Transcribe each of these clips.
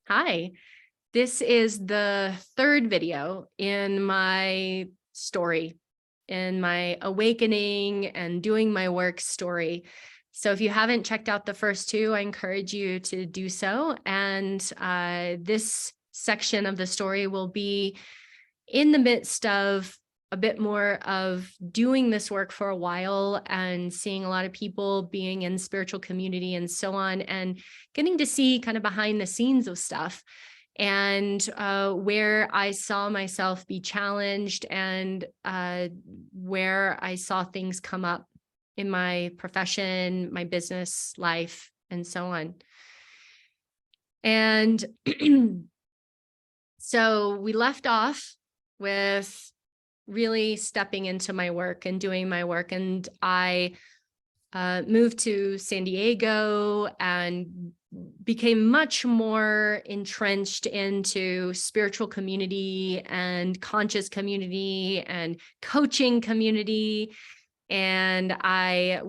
Hi, this is the third video in my story, in my awakening and doing my work story. So if you haven't checked out the first two, I encourage you to do so. And this section of the story will be in the midst of a bit more of doing this work for a while and seeing a lot of people being in spiritual community and so on, and getting to see kind of behind the scenes of stuff and where I saw myself be challenged and where I saw things come up in my profession, my business life, and so on. And so we left off with really stepping into my work and doing my work. And I moved to San Diego and became much more entrenched into spiritual community and conscious community and coaching community. And I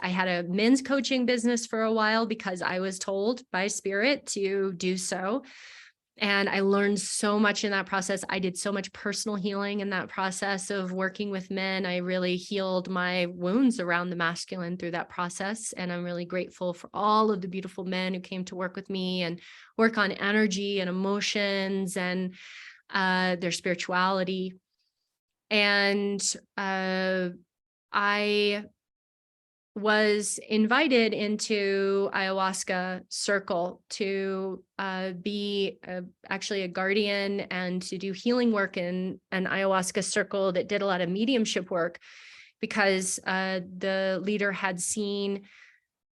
had a men's coaching business for a while because I was told by spirit to do so. And I learned so much in that process. I did so much personal healing in that process of working with men. I really healed my wounds around the masculine through that process. And I'm really grateful for all of the beautiful men who came to work with me and work on energy and emotions and their spirituality. And I was invited into ayahuasca circle to be actually a guardian and to do healing work in an ayahuasca circle that did a lot of mediumship work, because the leader had seen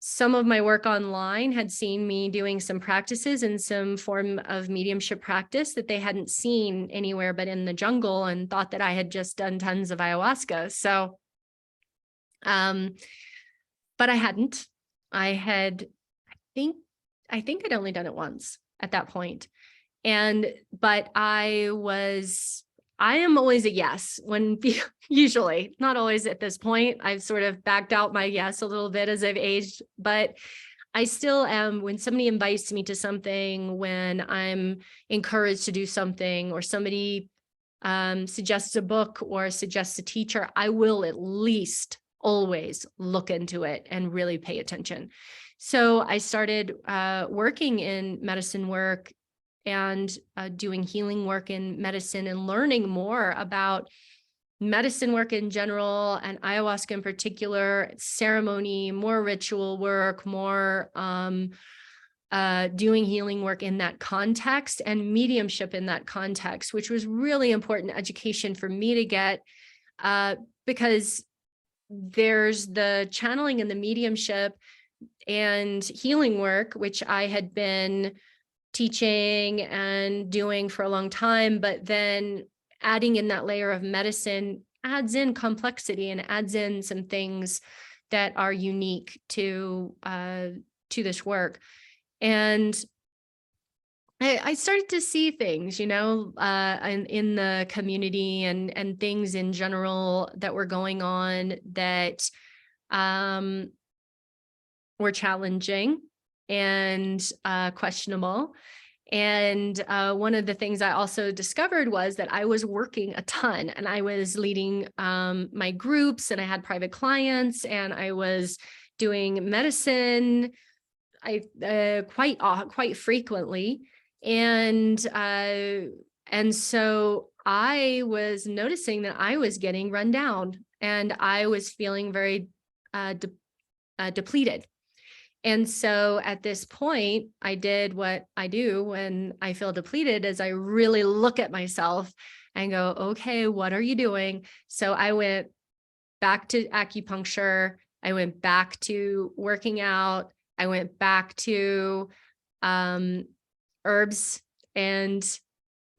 some of my work online, had seen me doing some practices in some form of mediumship practice that they hadn't seen anywhere but in the jungle, and thought that I had just done tons of ayahuasca. So but I hadn't. Think, I think I'd only done it once at that point. But I am always a yes when usually, not always at this point. I've sort of backed out my yes a little bit as I've aged, but I still am. When somebody invites me to something, when I'm encouraged to do something, or somebody suggests a book or suggests a teacher, I will at least always look into it and really pay attention. So I started working in medicine work and doing healing work in medicine and learning more about medicine work in general and ayahuasca in particular, ceremony, more ritual work, more doing healing work in that context, and mediumship in that context, which was really important education for me to get, because there's the channeling and the mediumship and healing work, which I had been teaching and doing for a long time, but then adding in that layer of medicine adds in complexity and adds in some things that are unique to this work. And I started to see things, in the community and things in general that were going on that were challenging and questionable. And one of the things I also discovered was that I was working a ton, and I was leading my groups, and I had private clients, and I was doing medicine quite frequently. And so I was noticing that I was getting run down, and I was feeling very depleted. And so at this point, I did what I do when I feel depleted, is I really look at myself and go, okay, what are you doing? So I went back to acupuncture. I went back to working out. I went back to herbs and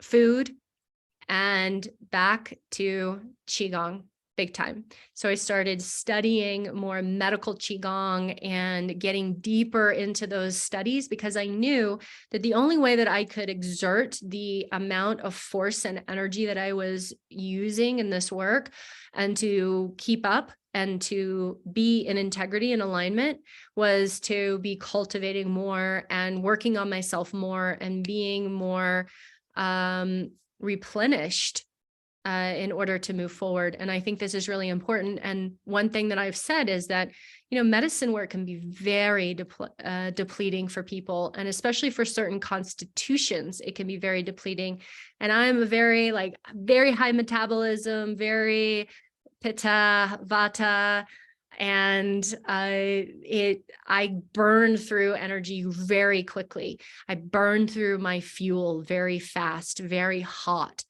food, and back to Qigong. big time. So I started studying more medical Qigong and getting deeper into those studies, because I knew that the only way that I could exert the amount of force and energy that I was using in this work and to keep up and to be in integrity and alignment was to be cultivating more and working on myself more and being more replenished in order to move forward. And I think this is really important. And one thing that I've said is that, medicine work can be very depleting for people, and especially for certain constitutions, it can be very depleting. And I'm a very high metabolism, very pitta, vata, and I burn through energy very quickly. I burn through my fuel very fast, very hot.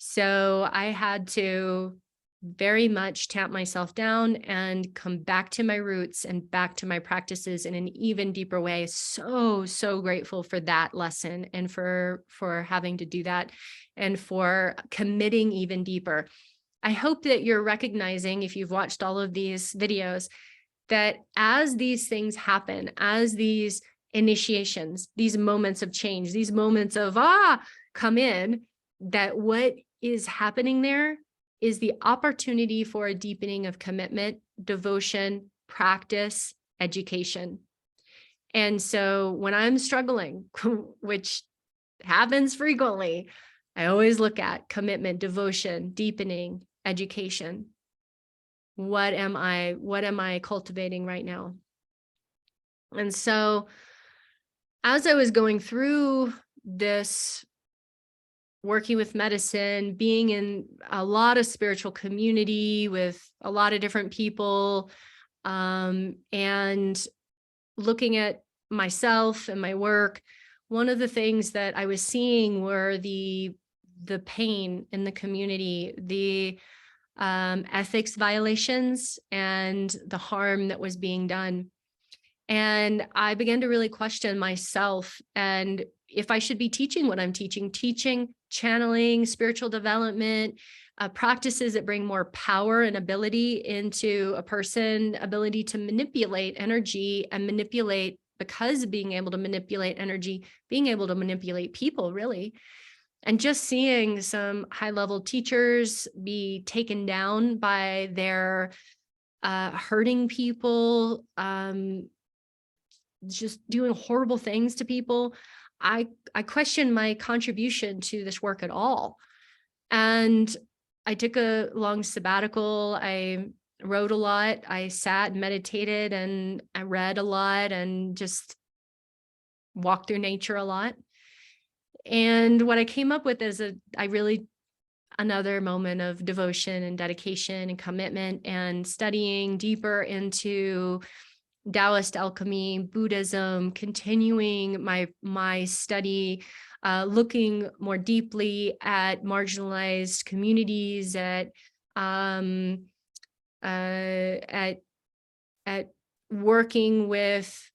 So I had to very much tamp myself down and come back to my roots and back to my practices in an even deeper way. So grateful for that lesson and for having to do that and for committing even deeper. I hope that you're recognizing, if you've watched all of these videos, that as these things happen, as these initiations, these moments of change, these moments of come in, that what is happening there is the opportunity for a deepening of commitment, devotion, practice, education. And so when I'm struggling, which happens frequently, I always look at commitment, devotion, deepening, education. What am I cultivating right now? And so as I was going through this, working with medicine, being in a lot of spiritual community with a lot of different people, and looking at myself and my work, one of the things that I was seeing were the pain in the community, the ethics violations, and the harm that was being done. And I began to really question myself and if I should be teaching what I'm teaching, channeling, spiritual development, practices that bring more power and ability into a person, ability to manipulate energy and manipulate, because being able to manipulate energy, being able to manipulate people, really. And just seeing some high-level teachers be taken down by their hurting people, just doing horrible things to people, I questioned my contribution to this work at all. And I took a long sabbatical. I wrote a lot. I sat and meditated, and I read a lot and just walked through nature a lot. And what I came up with is another moment of devotion and dedication and commitment and studying deeper into Taoist alchemy, Buddhism, continuing my study, looking more deeply at marginalized communities, at working with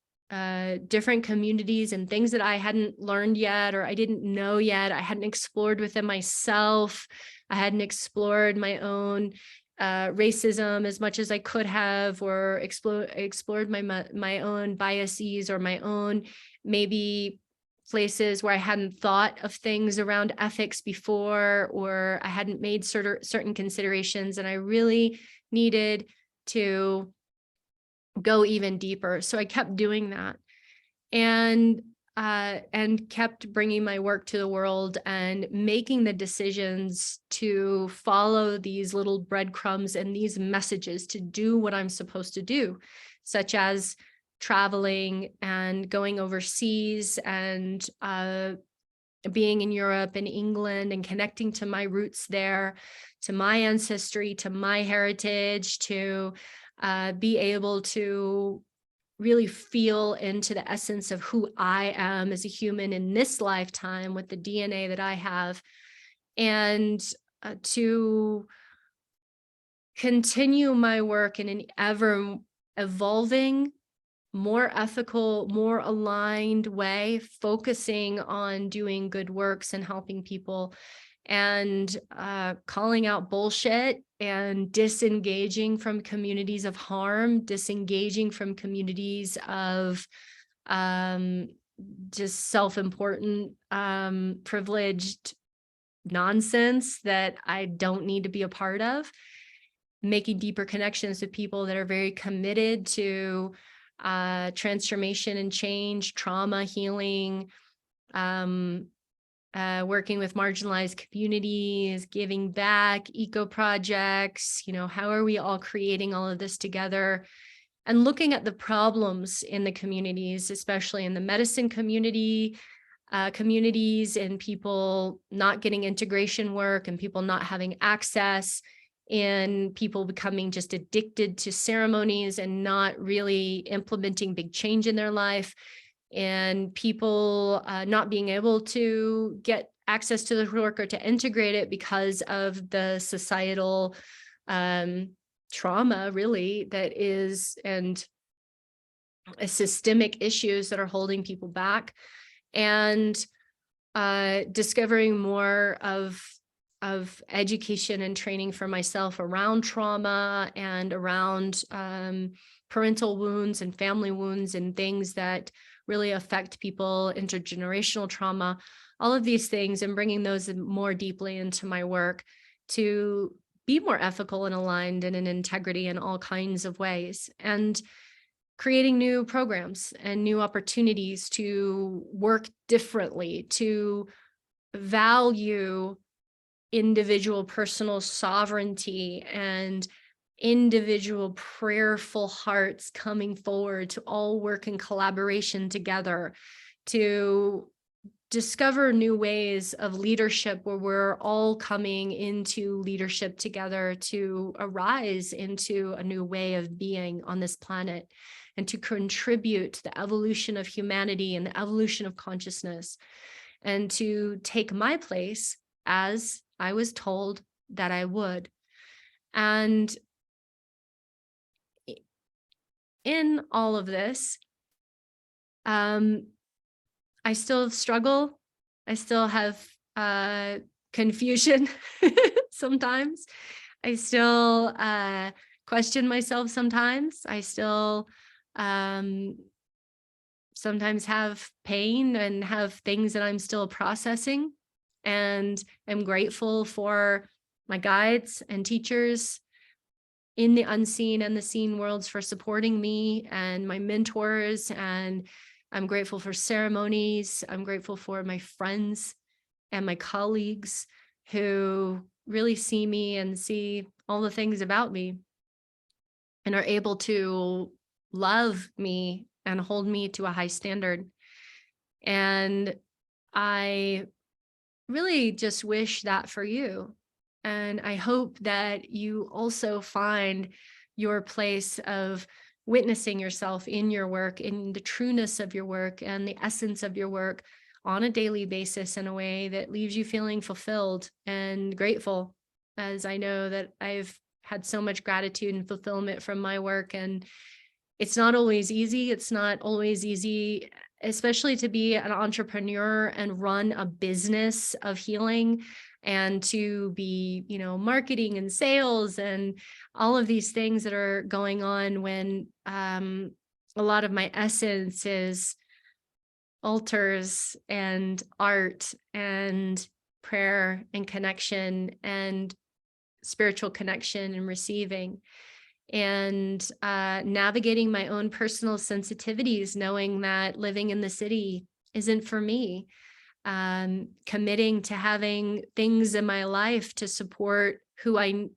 different communities and things that I hadn't learned yet, or I didn't know yet. I hadn't explored within myself. I hadn't explored my own racism as much as I could have, or explored my own biases, or my own maybe places where I hadn't thought of things around ethics before, or I hadn't made certain considerations, and I really needed to go even deeper. So I kept doing that, and kept bringing my work to the world and making the decisions to follow these little breadcrumbs and these messages to do what I'm supposed to do, such as traveling and going overseas and being in Europe and England and connecting to my roots there, to my ancestry, to my heritage, to be able to really feel into the essence of who I am as a human in this lifetime with the DNA that I have, and to continue my work in an ever evolving, more ethical, more aligned way, focusing on doing good works and helping people. and calling out bullshit and disengaging from communities of harm, disengaging from communities of um, just self-important, privileged nonsense that I don't need to be a part of, making deeper connections with people that are very committed to transformation and change, trauma healing, working with marginalized communities, giving back, eco projects. How are we all creating all of this together? And looking at the problems in the communities, especially in the medicine communities, and people not getting integration work, and people not having access, and people becoming just addicted to ceremonies and not really implementing big change in their life, and people not being able to get access to the work or to integrate it because of the societal trauma, really, that is, and systemic issues that are holding people back, and discovering more of education and training for myself around trauma and around parental wounds and family wounds and things that really affect people, intergenerational trauma, all of these things, and bringing those more deeply into my work to be more ethical and aligned and in integrity in all kinds of ways, and creating new programs and new opportunities to work differently, to value individual personal sovereignty and individual prayerful hearts coming forward to all work in collaboration together, to discover new ways of leadership where we're all coming into leadership together to arise into a new way of being on this planet, and to contribute to the evolution of humanity and the evolution of consciousness, and to take my place as I was told that I would. And in all of this, I still struggle. I still have confusion sometimes. I still question myself sometimes. I still sometimes have pain and have things that I'm still processing. And I'm grateful for my guides and teachers in the unseen and the seen worlds for supporting me, and my mentors. And I'm grateful for ceremonies. I'm grateful for my friends and my colleagues who really see me and see all the things about me and are able to love me and hold me to a high standard. And I really just wish that for you. And I hope that you also find your place of witnessing yourself in your work, in the trueness of your work and the essence of your work on a daily basis in a way that leaves you feeling fulfilled and grateful, as I know that I've had so much gratitude and fulfillment from my work. And it's not always easy. It's not always easy, especially to be an entrepreneur and run a business of healing, and to be, marketing and sales and all of these things that are going on when a lot of my essence is altars and art and prayer and connection and spiritual connection and receiving, and navigating my own personal sensitivities, knowing that living in the city isn't for me, committing to having things in my life to support who I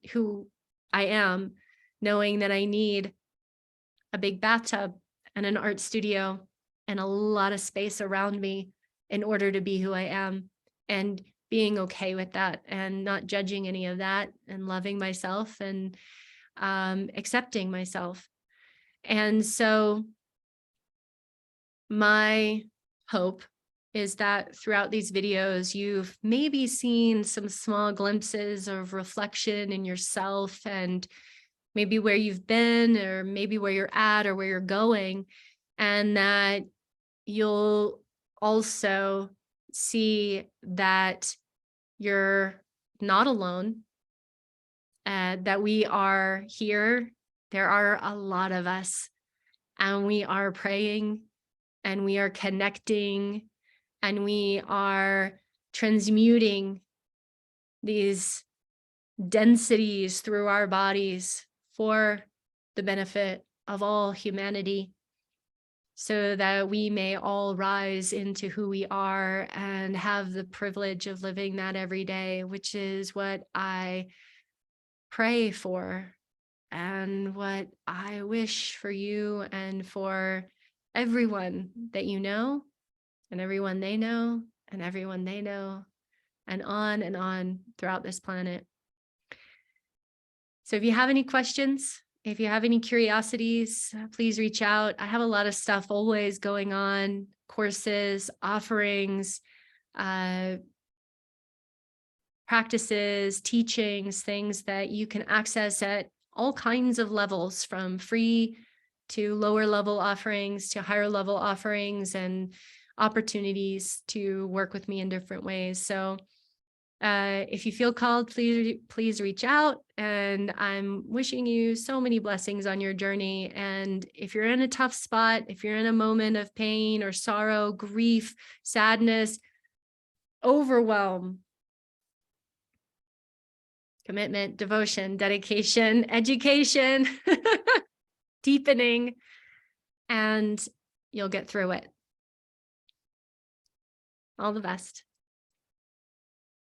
am, knowing that I need a big bathtub and an art studio and a lot of space around me in order to be who I am, and being okay with that and not judging any of that, and loving myself and accepting myself. And so my hope is that throughout these videos, you've maybe seen some small glimpses of reflection in yourself, and maybe where you've been, or maybe where you're at, or where you're going, and that you'll also see that you're not alone, that we are here. There are a lot of us, and we are praying, and we are connecting, and we are transmuting these densities through our bodies for the benefit of all humanity, so that we may all rise into who we are and have the privilege of living that every day, which is what I pray for and what I wish for you and for everyone that you know, and everyone they know, and everyone they know, and on throughout this planet. So if you have any questions, if you have any curiosities, please reach out. I have a lot of stuff always going on, courses, offerings, practices, teachings, things that you can access at all kinds of levels, from free to lower level offerings to higher level offerings, and opportunities to work with me in different ways. So if you feel called, please reach out, and I'm wishing you so many blessings on your journey. And if you're in a tough spot, if you're in a moment of pain or sorrow, grief, sadness, overwhelm, commitment, devotion, dedication, education, deepening, and you'll get through it. All the best.